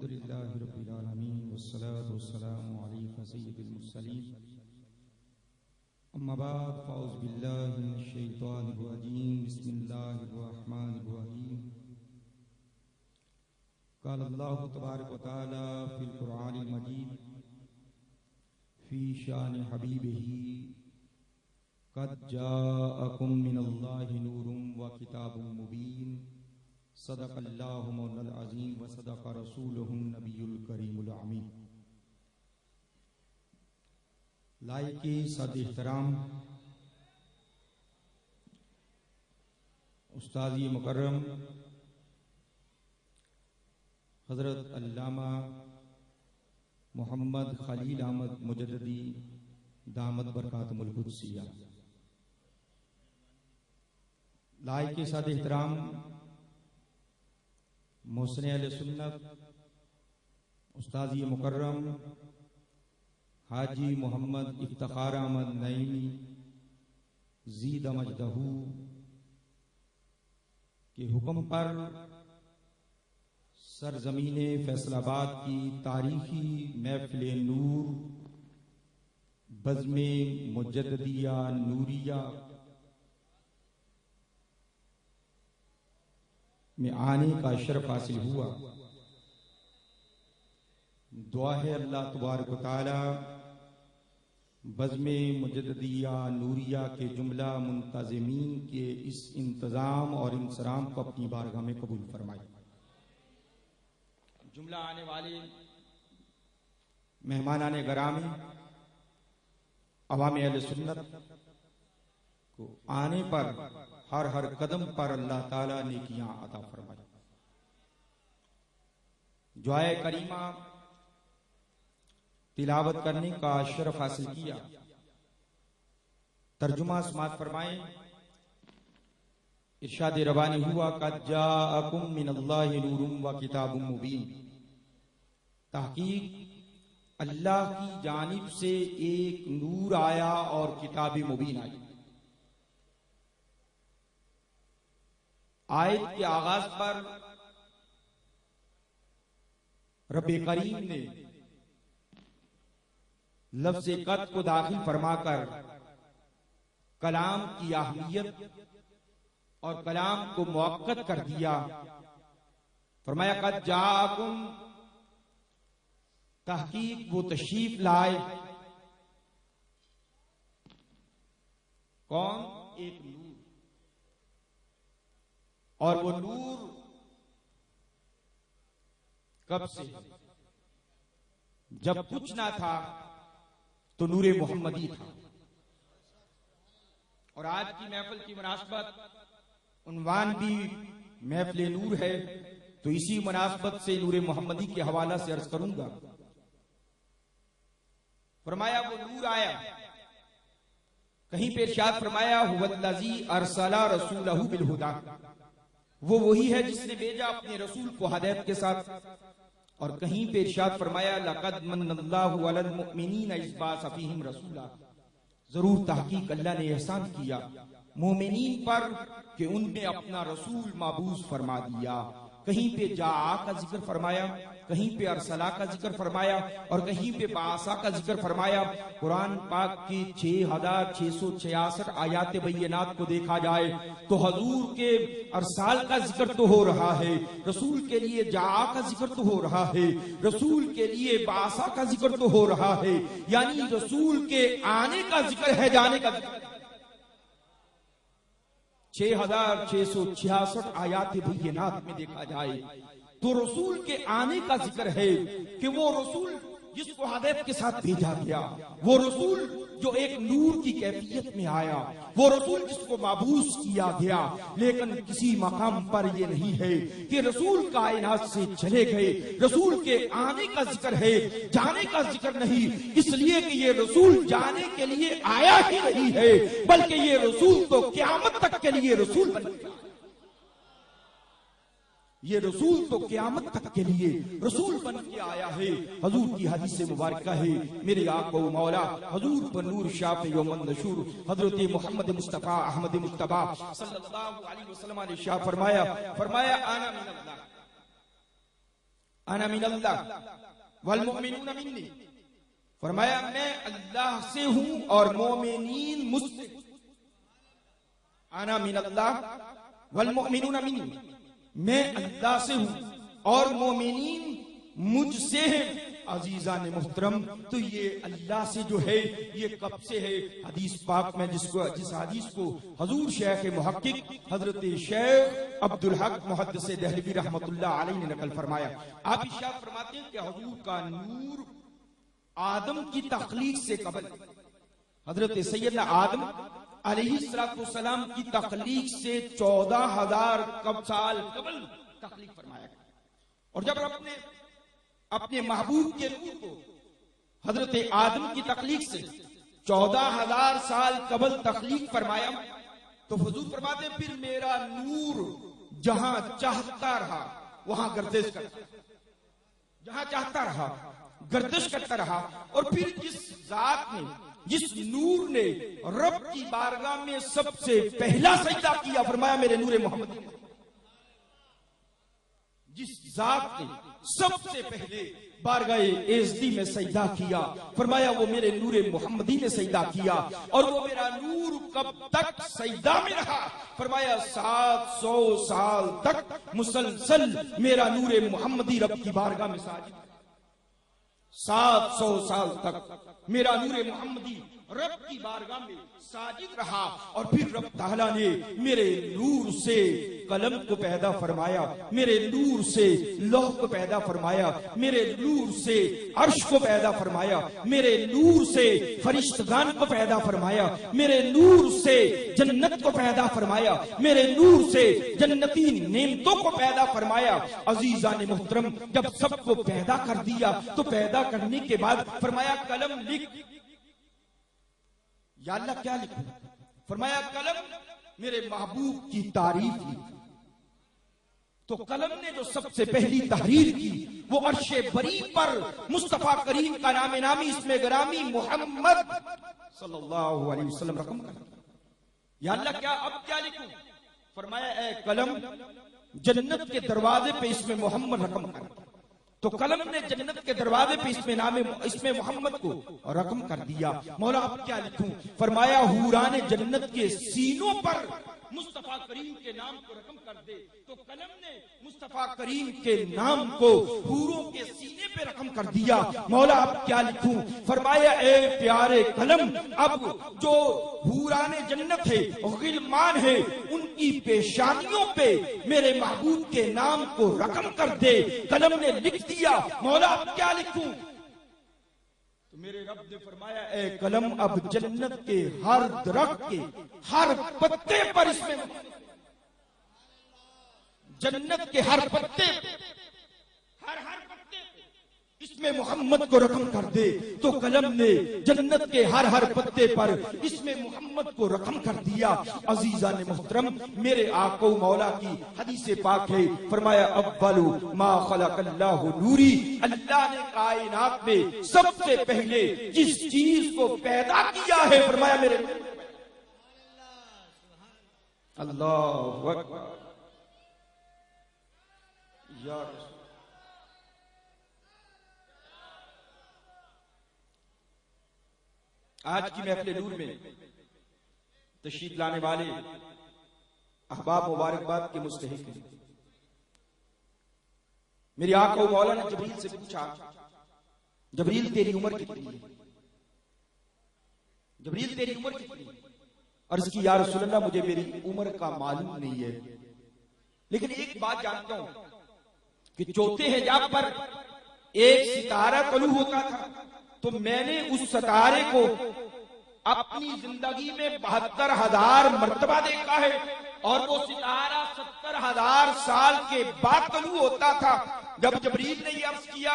अल्हम्दुलिल्लाहि रब्बिल आलमीन वस्सलातु वस्सलामु अलैका सय्यिदिल मुरसलीन अम्मा बाद फ़अऊज़ु बिल्लाहि मिनश शैतानिर रजीम बिस्मिल्लाहिर रहमानिर रहीम क़ाल अल्लाहु तबारक व तआला फ़िल क़ुरआनिल मजीद फ़ी शानि हबीबिही क़द जाअकुम मिनल्लाहि नूरुन व किताबुम मुबीन सदक़ल्लाहु मौलाल अज़ीम व सदक़ रसूलुहुन नबियुल करीमुल अमीन। लायके सद एहतराम उस्ताद-ए मुकर्रम हज़रत अल्लामा मोहम्मद खलील अहमद मुजद्दिदी दामत बरकातुहुल कुद्सिया, लायके सद एहतराम मोहसिन अहले सुन्नत उस्ताद-ए मुकर्रम हाजी मोहम्मद इफ्तिखार अहमद नईमी ज़ीद मजदहू के हुक्म पर सरजमीने फैसलाबाद की तारीखी महफिल नूर बज़्मे मुजद्दिदिया नूरिया में आने का शर्फ हासिल हुआ। दुआ है अल्लाह तबारक व तआला बज़्मे मुजद्दिदिया नूरिया के जुमला मुंतज़िमीन के इस इंतज़ाम और इंसराम को अपनी बारगाह में कबूल फरमाए। जुमला आने वाले मेहमानाने गरामी अवाम अहले सुन्नत को आने पर हर हर कदम पर अल्लाह ताला नेकियां अता फरमाए। दुआए करीमा तिलावत करने का शरफ हासिल किया। तर्जुमा समाअत फरमाए। इरशाद रबानी हुआ क़द जाअकुम मिनल्लाहि नूरुन व किताबुम मुबीन, तहकीक अल्लाह की जानिब से एक नूर आया और किताब मुबीन आई। आयत के आगाज पर रब्बे करीम ने लफ्ज़ क़द को दाखिल फरमाकर कलाम की अहमियत और कलाम को मुअक्कद कर दिया। फरमाया क़द जाअकुम, तहकीक वो तशरीफ लाए। कौन? एक नूर, और वो नूर कब से? जब कुछ ना था तो नूरे मोहम्मदी था। और आज की महफिल की मुनासबत उन्वान भी महफिल नूर है, तो इसी मुनासबत से नूरे मोहम्मदी के हवाला से अर्ज करूंगा। फरमाया वो नूर आया। कहीं पे इरशाद फरमाया हुवल्लज़ी अरसला रसूलहु बिल हुदा, वो वही है जिसने भेजा अपने रसूल को हिदायत के साथ। और कहीं पे इरशाद फरमाया लक़द मन्नल्लाहु अलल मुअमिनीना इज़ बअस फ़ीहिम रसूला, जरूर तहकीक अल्लाह ने एहसान किया मोमिनीन पर कि उनमें अपना रसूल माबूस फरमा दिया। कहीं पे जाआ का जिक्र फरमाया, कहीं पे अरसला का जिक्र फरमाया और कहीं पे बासा का जिक्र फरमाया। कुरान पाक की 6666 आयात बय्यनात को देखा जाए तो हजूर के अरसाल का जिक्र तो हो रहा है, रसूल के लिए जाआ का जिक्र तो हो रहा है, रसूल के लिए बासा का जिक्र तो हो रहा है, यानी रसूल के आने का जिक्र है, जाने का जिक्र। 6666 आयात बय्यनात में देखा जाए तो रसूल के आने का जिक्र है कि वो रसूल जिसको हिदायत के साथ भेजा गया, वो रसूल जो एक नूर की कैफियत में आया, वो रसूल जिसको माबूस किया गया। लेकिन किसी मकाम पर ये नहीं है कि रसूल कायनात से चले गए, रसूल के आने का जिक्र है, जाने का जिक्र नहीं। इसलिए कि ये रसूल जाने के लिए आया ही नहीं है, बल्कि ये रसूल तो क़यामत तक के लिए रसूल बन गया। ये रसूल तो क़यामत तक के लिए रसूल बन के आया है। हजूर की हदीस मुबारक है, मेरे आका व मौला हजूर पर नूर शाफ़ यौमन नशूर हजरत मोहम्मद मुस्तफ़ा अहमद मुज्तबा सल्लल्लाहु अलैहि वसल्लम ने शाह फरमाया, आना मिनल्लाह, मैं अल्लाह से हूं। फरमाया क़द जाअकुम मिनल्लाहि नूरुन व किताबुम मुबीन, तहकीक अल्लाह की जानिब से एक नूर आया और किताब मुबीन आई। आयत के आगाज पर रब्बे करीम ने लफ्ज़ क़द को दाखिल फरमाकर कलाम की अहमियत और कलाम को मुअक्कद कर दिया। फरमाया वो नूर आया। कहीं पे इरशाद फरमाया अना मिनल्लाह वल मुमिनून मिन्नी, फरमाया मैं अल्लाह से हूं और मोमिनीन मुझसे। अना मिनल्लाह वल मुमिनून मिन्नी, मैं अल्लाह से हूं और मोमिनीन मुझसे हैं। अजीजा ने मुहतरम, तो ये अल्लाह से जो है ये कब से है? हदीस पाक में जिस हदीस को हजूर शेख मुहक्किक हजरत शेख अब्दुल हक मुहद्दिस दहलवी रहमतुल्लाह अलैह ने नकल फरमाया। आप इरशाद फरमाते हैं कि हजूर का नूर आदम की तख्लीक से कबल, हजरत सैयदना आदम अलैहिस्सलाम की तख्लीक से 14,000 साल कबल तख्लीक फरमाया। और जब अपने महबूब के नूर को हजरत आदम की तख्लीक से 14,000 साल कबल तख्लीक फरमाया, तो हुजूर फरमाते फिर मेरा नूर जहां चाहता रहा वहां गर्दिश करता, जहां चाहता रहा गर्दिश करता रहा। और फिर जिस जात ने, जिस नूर ने रब की बारगाह में सबसे पहला सजदा किया, फरमाया मेरे नूरे मोहम्मदी ने। जिस जात ने सबसे पहले बारगाह एज़दी में सजदा किया, फरमाया वो मेरे नूरे मोहम्मदी ने सजदा किया। और वो मेरा नूर कब तक सजदा में रहा? फरमाया 700 साल तक मुसलसल मेरा नूरे मोहम्मदी रब की बारगाह में साजिद। 700 साल तक मेरा नूरे मोहम्मदी रब की बारगाह में साजिद रहा। और फिर रब ताला ने मेरे नूर से कलम को पैदा फरमाया, मेरे नूर से लौह को पैदा फरमाया, मेरे नूर से अर्श को पैदा फरमाया, मेरे नूर से फरिश्तगान को पैदा फरमाया, मेरे नूर से जन्नत को पैदा फरमाया, मेरे नूर से जन्नती नेमतों को पैदा फरमाया। अजीजा ने मुहतरम, जब सबको पैदा कर दिया तो पैदा करने के बाद फरमाया कलम लिख। या अल्लाह क्या लिखूं? फरमाया कलम मेरे महबूब की तारीफ लिख। तो कलम ने जो सबसे पहली तहरीर की वो अर्शे बरी पर मुस्तफा करीम का नाम नामी इसमें गरामी मोहम्मद सल्लल्लाहु अलैहि वसल्लम रकम कर। या अल्लाह क्या अब क्या लिखूं? फरमाया ए कलम जन्नत के दरवाजे पे इसमें मोहम्मद रकम कर। तो कलम ने जन्नत के दरवाजे पे इसमें मोहम्मद को रकम कर दिया। मौला अब क्या लिखूं? फरमाया हूराने जन्नत के सीनों पर मुस्तफा करीम के नाम को रकम कर दे। तो कलम ने मुस्तफा करीम के नाम को हूरों के सीने पे रकम कर दिया। मौला अब क्या लिखूं? फरमाया ए प्यारे कलम, अब जो हूराने जन्नत है, गिलमान है, उनकी पेशानियों पे मेरे महबूब के नाम को रकम कर दे। कलम ने लिख दिया। मौला अब क्या लिखूं? तो मेरे रब ने फरमाया ए कलम अब जन्नत के हर दरख्त के हर पत्ते पर इसमें, जन्नत के हर पत्ते, हर पत्ते इसमें मोहम्मद को रकम कर दे। तो कलम ने जन्नत के हर पत्ते पर इसमें मोहम्मद को रकम कर दिया। अजीजा ने मुहतरम, मेरे आका मौला की हदीस पाक है, फरमाया अव्वलु मा खलक़ल्लाहु नूरी, अल्लाह ने कायनात में सबसे पहले जिस चीज को पैदा किया है, फरमाया मेरे अल्लाहु अकबर या रसूल। आज की महफिल नूर में तशरीफ लाने वाले अहबाब मुबारकबाद के मुस्तहिक हैं। मेरी आका मौला ने जबरील से पूछा, जबरील तेरी उम्र कितनी है? जबरील तेरी उम्र कितनी है? अर्ज की या रसूलल्लाह मुझे मेरी उम्र का मालूम नहीं है, लेकिन एक बात जानता हूं कि चौथे हिजाब पर एक सितारा तलू होता था, तो मैंने उस सितारे को अपनी जिंदगी में 72,000 मर्तबा देखा है। और वो सितारा 70,000 साल के बाद तलू होता था। जब जबरील ने यह अर्ज किया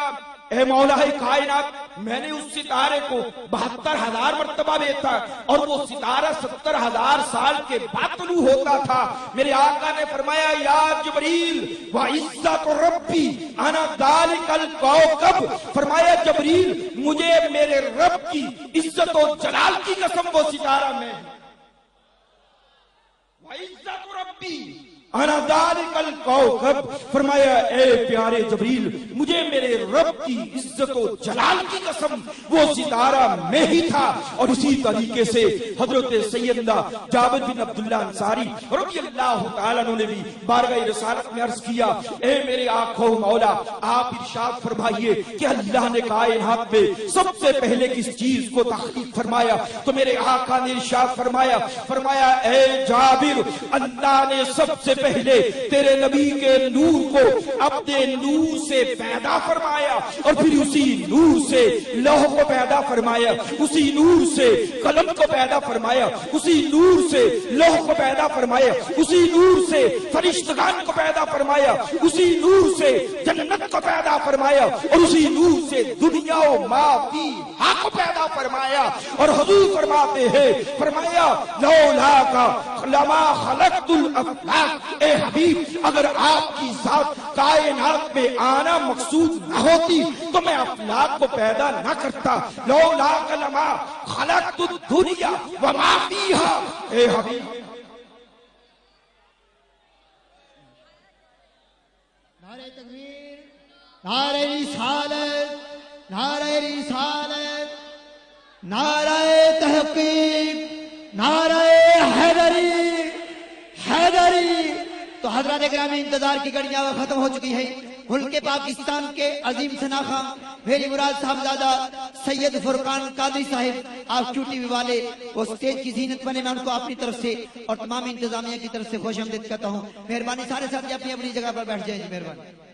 ए मौला कायनात, मैंने उस सितारे को 72,000 मर्तबा देखा और वो सितारा 70,000 साल के बाद तलू होता था। मेरे आका ने फरमाया या जबरील व इज्जत रब्बी अना दालिकल कौकब, फरमाया जबरील मुझे मेरे रब की इज्जत और जलाल की कसम वो सितारा में, व इज्जत रब्बी अनादालिकल कौकब, फरमाया ए प्यारे जबरील, मुझे मेरे रब की इज्जत और जलाल की कसम वो सितारा में ही था। और इसी तरीके से हजरत सैयदना जाबिर बिन अब्दुल्ला अंसारी रज़ी अल्लाह तआला अन्हु ने भी बारगाह रिसालत में अर्ज किया, ए मेरे आंखों मौला, आप इरशाद फरमाइए कि अल्लाह ने कायनात में सबसे पहले किस चीज को तख्लीक फरमाया? तो मेरे आका ने इरशाद फरमाया ए जाबिर, अल्लाह ने सबसे पहले तेरे नबी के नूर को अपने नूर से पैदा फरमाया और फिर उसी नूर से लौह को पैदा फरमाया, उसी नूर से कलम को पैदा फरमाया, उसी नूर से लौह को पैदा फरमाया, उसी नूर से फरिश्तगान को पैदा फरमाया, उसी नूर से जन्नत को पैदा फरमाया और उसी नूर से दुनिया और माफी हा को पैदा फरमाया। और हुजूर फरमाते हैं, फरमाया लौला का लमा खलक़तुल अफ़लाक, ए हबीब, अगर आपकी जात कायनात में आना मकसूद न होती तो मैं अफ़लाक को पैदा न करता। लौला का लमा खलक़तुद दुनिया व मा फ़ीहा, ए हबीब। नारे तकबीर, नारे रिसालत, नारे रिसालत, नारे तहक़ीक़, नारे हैदरी, हैदरी। तो हजरात ग्रामी इंतजार की घड़ियां खत्म हो चुकी है। मुल्क पाकिस्तान के अजीम सनाखा मेरी मुराद साहबजादा सैयद फुरकान कादरी साहिब, आप टीवी वाले वो स्टेज की जीनत बने, मैं उनको अपनी तरफ से और तमाम इंतजामिया की तरफ से खुशामदीद करता हूँ। मेहरबानी सारे साथी अपनी अपनी जगह पर बैठ जाए, मेहरबानी।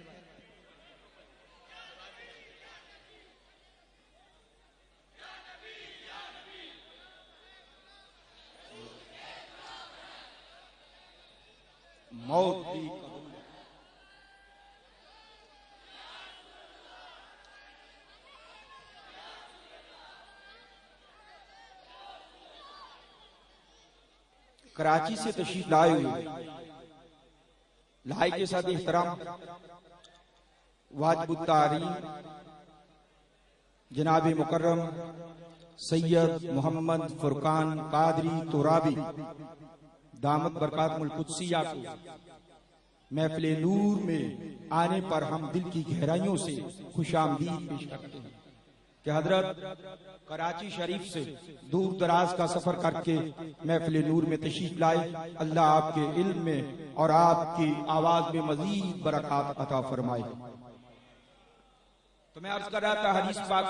मौत भी कबूल। कराची से तशरीफ लाए हुए लाए के साथ एहतराम वाजिबुत तारीम जनाब मुकर्रम सैयद मोहम्मद फुरकान कादरी तोराबी दामत बरकातुल कुद्सिया को महफिल नूर में आने पर हम दिल की गहराइयों से खुशामदीद पेश करते हैं कि हजरत कराची शरीफ से दूर दराज का सफर करके महफिल नूर में तशरीफ लाए। अल्लाह आपके इल्म में और आपकी आवाज में मजीद बरकत अता फरमाए। तो मैं अर्ज कर रहा था, हदीस पाक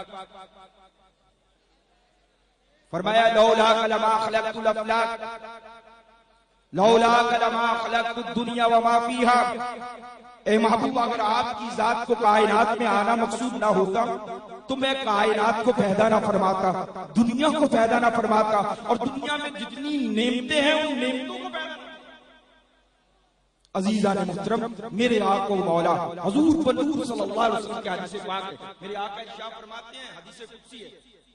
फरमाया लौला कलमा खलक़तुल अफ़लाक, लौला कलमा खलक़तुद दुनिया व मा फ़ीहा। ए महबूब, अगर आपकी जात को कायनात में आना मकसूद ना होता तो मैं कायनात को पैदा ना फरमाता, दुनिया को पैदा ना फरमाता और दुनिया में जितनी नेमतें हैं उन नेमतों को पैदा। अजीज़ान मुहतरम, मेरे आका मौला हुजूर बंदूर सल्लल्लाहु अलैहि वसल्लम के हदीस पाक है, मेरे आका इरशाद फरमाते हैं, हदीस कुदसी है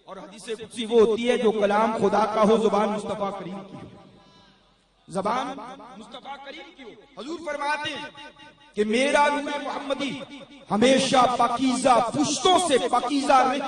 और हदीस कुदसी वो होती है जो कलाम खुदा का हो, जुबान मुस्तफा करीम की हो, ज़बान मुस्तफा करीम की हो। हुजूर फरमाते हैं कि मेरा नूर मोहम्मदी हमेशा पाकीज़ा पुश्तों से पाकीज़ा रहे